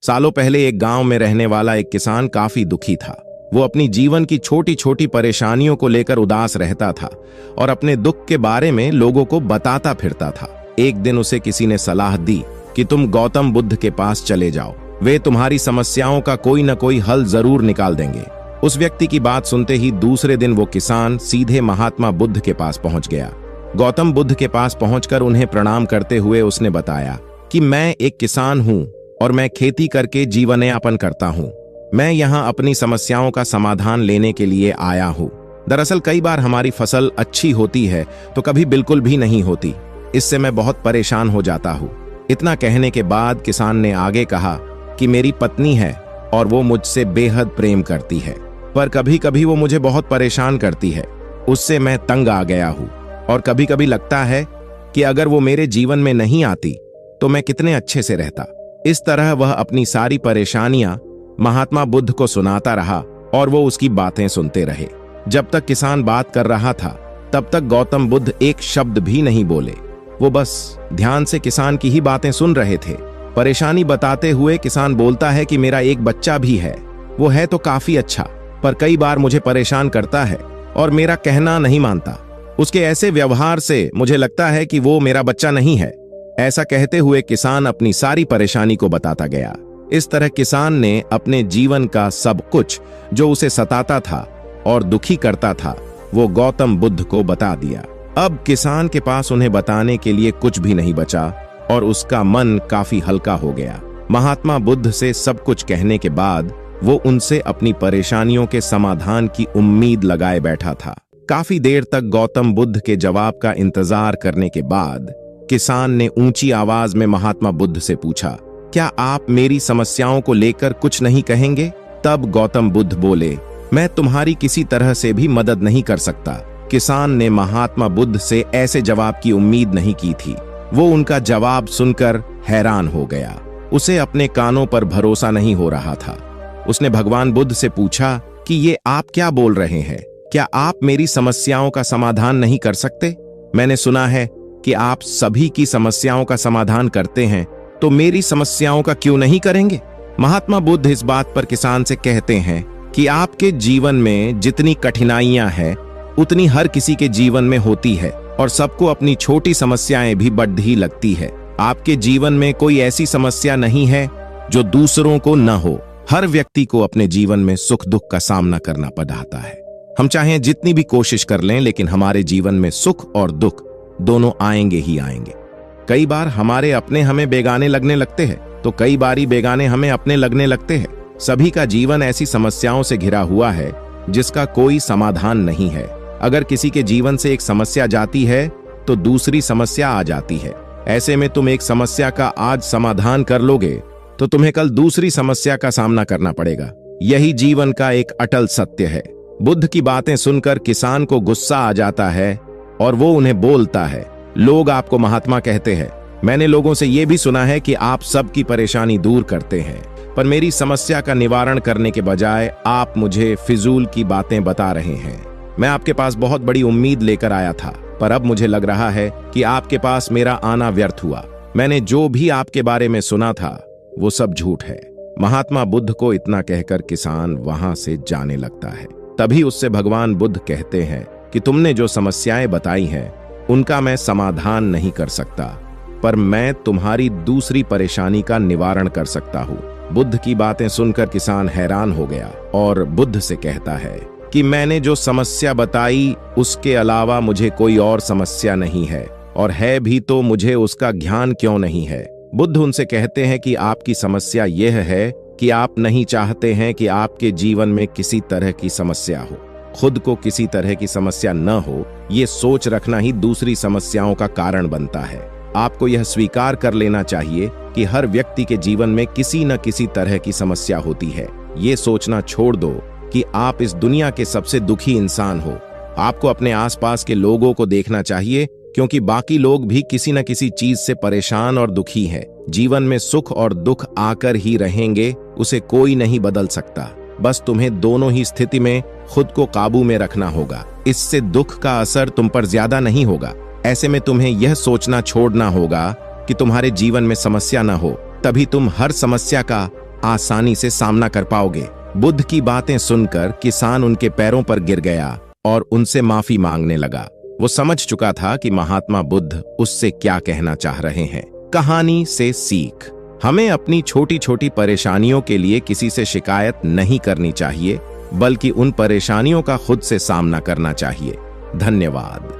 सालों पहले एक गांव में रहने वाला एक किसान काफी दुखी था। वो अपनी जीवन की छोटी छोटी परेशानियों को लेकर उदास रहता था और अपने दुख के बारे में लोगों को बताता फिरता था। एक दिन उसे किसी ने सलाह दी कि तुम गौतम बुद्ध के पास चले जाओ, वे तुम्हारी समस्याओं का कोई न कोई हल जरूर निकाल देंगे। उस व्यक्ति की बात सुनते ही दूसरे दिन वो किसान सीधे महात्मा बुद्ध के पास पहुंच गया। गौतम बुद्ध के पास पहुंचकर उन्हें प्रणाम करते हुए उसने बताया कि मैं एक किसान हूं और मैं खेती करके जीवन यापन करता हूं। मैं यहां अपनी समस्याओं का समाधान लेने के लिए आया हूं। दरअसल कई बार हमारी फसल अच्छी होती है तो कभी बिल्कुल भी नहीं होती। इससे मैं बहुत परेशान हो जाता हूं। इतना कहने के बाद किसान ने आगे कहा कि मेरी पत्नी है और वो मुझसे बेहद प्रेम करती है, पर कभी कभी वो मुझे बहुत परेशान करती है। उससे मैं तंग आ गया हूं और कभी कभी लगता है कि अगर वो मेरे जीवन में नहीं आती तो मैं कितने अच्छे से रहता। इस तरह वह अपनी सारी परेशानियां महात्मा बुद्ध को सुनाता रहा और वो उसकी बातें सुनते रहे। जब तक किसान बात कर रहा था तब तक गौतम बुद्ध एक शब्द भी नहीं बोले। वो बस ध्यान से किसान की ही बातें सुन रहे थे। परेशानी बताते हुए किसान बोलता है कि मेरा एक बच्चा भी है, वो है तो काफी अच्छा, पर कई बार मुझे परेशान करता है और मेरा कहना नहीं मानता। उसके ऐसे व्यवहार से मुझे लगता है कि वो मेरा बच्चा नहीं है। ऐसा कहते हुए किसान अपनी सारी परेशानी को बताता गया। इस तरह किसान ने अपने जीवन का सब कुछ जो उसे सताता था और दुखी करता था वो गौतम बुद्ध को बता दिया। अब किसान के पास उन्हें बताने के लिए कुछ भी नहीं बचा और उसका मन काफी हल्का हो गया। महात्मा बुद्ध से सब कुछ कहने के बाद वो उनसे अपनी परेशानियों के समाधान की उम्मीद लगाए बैठा था। काफी देर तक गौतम बुद्ध के जवाब का इंतजार करने के बाद किसान ने ऊंची आवाज में महात्मा बुद्ध से पूछा, क्या आप मेरी समस्याओं को लेकर कुछ नहीं कहेंगे? तब गौतम बुद्ध बोले, मैं तुम्हारी किसी तरह से भी मदद नहीं कर सकता। किसान ने महात्मा बुद्ध से ऐसे जवाब की उम्मीद नहीं की थी। वो उनका जवाब सुनकर हैरान हो गया। उसे अपने कानों पर भरोसा नहीं हो रहा था। उसने भगवान बुद्ध से पूछा कि ये आप क्या बोल रहे हैं? क्या आप मेरी समस्याओं का समाधान नहीं कर सकते? मैंने सुना है कि आप सभी की समस्याओं का समाधान करते हैं, तो मेरी समस्याओं का क्यों नहीं करेंगे? महात्मा बुद्ध इस बात पर किसान से कहते हैं कि आपके जीवन में जितनी कठिनाइयां हैं उतनी हर किसी के जीवन में होती है और सबको अपनी छोटी समस्याएं भी बढ़ती लगती है। आपके जीवन में कोई ऐसी समस्या नहीं है जो दूसरों को न हो। हर व्यक्ति को अपने जीवन में सुख दुख का सामना करना पड़ता है। हम चाहे जितनी भी कोशिश कर लें, लेकिन हमारे जीवन में सुख और दुख दोनों आएंगे ही आएंगे। कई बार हमारे अपने हमें बेगाने लगने लगते हैं तो कई बारी बेगाने हमें अपने लगने लगते हैं। सभी का जीवन ऐसी समस्याओं से घिरा हुआ है जिसका कोई समाधान नहीं है। अगर किसी के जीवन से एक समस्या जाती है तो दूसरी समस्या आ जाती है। ऐसे में तुम एक समस्या का आज समाधान कर लोगे तो तुम्हें कल दूसरी समस्या का सामना करना पड़ेगा। यही जीवन का एक अटल सत्य है। बुद्ध की बातें सुनकर किसान को गुस्सा आ जाता है और वो उन्हें बोलता है, लोग आपको महात्मा कहते हैं। मैंने लोगों से ये भी सुना है कि आप सबकी परेशानी दूर करते हैं, पर मेरी समस्या का निवारण करने के बजाय आप मुझे फिजूल की बातें बता रहे हैं। मैं आपके पास बहुत बड़ी उम्मीद लेकर आया था, पर अब मुझे लग रहा है कि आपके पास मेरा आना व्यर्थ हुआ। मैंने जो भी आपके बारे में सुना था वो सब झूठ है। महात्मा बुद्ध को इतना कहकर किसान वहां से जाने लगता है। तभी उससे भगवान बुद्ध कहते हैं कि तुमने जो समस्याएं बताई हैं उनका मैं समाधान नहीं कर सकता, पर मैं तुम्हारी दूसरी परेशानी का निवारण कर सकता हूँ। बुद्ध की बातें सुनकर किसान हैरान हो गया और बुद्ध से कहता है कि मैंने जो समस्या बताई उसके अलावा मुझे कोई और समस्या नहीं है, और है भी तो मुझे उसका ज्ञान क्यों नहीं है। बुद्ध उनसे कहते हैं कि आपकी समस्या यह है कि आप नहीं चाहते हैं कि आपके जीवन में किसी तरह की समस्या हो। खुद को किसी तरह की समस्या न हो, ये सोच रखना ही दूसरी समस्याओं का कारण बनता है। आपको यह स्वीकार कर लेना चाहिए कि हर व्यक्ति के जीवन में किसी न किसी तरह की समस्या होती है। ये सोचना छोड़ दो कि आप इस दुनिया के सबसे दुखी इंसान हो। आपको अपने आसपास के लोगों को देखना चाहिए, क्योंकि बाकी लोग भी किसी न किसी चीज से परेशान और दुखी हैं। जीवन में सुख और दुख आकर ही रहेंगे, उसे कोई नहीं बदल सकता। बस तुम्हें दोनों ही स्थिति में खुद को काबू में रखना होगा। इससे दुख का असर तुम पर ज्यादा नहीं होगा। ऐसे में तुम्हें यह सोचना छोड़ना होगा कि तुम्हारे जीवन में समस्या न हो, तभी तुम हर समस्या का आसानी से सामना कर पाओगे। बुद्ध की बातें सुनकर किसान उनके पैरों पर गिर गया और उनसे माफी मांगने लगा। वो समझ चुका था कि महात्मा बुद्ध उससे क्या कहना चाह रहे हैं। कहानी से सीख, हमें अपनी छोटी छोटी परेशानियों के लिए किसी से शिकायत नहीं करनी चाहिए, बल्कि उन परेशानियों का खुद से सामना करना चाहिए। धन्यवाद।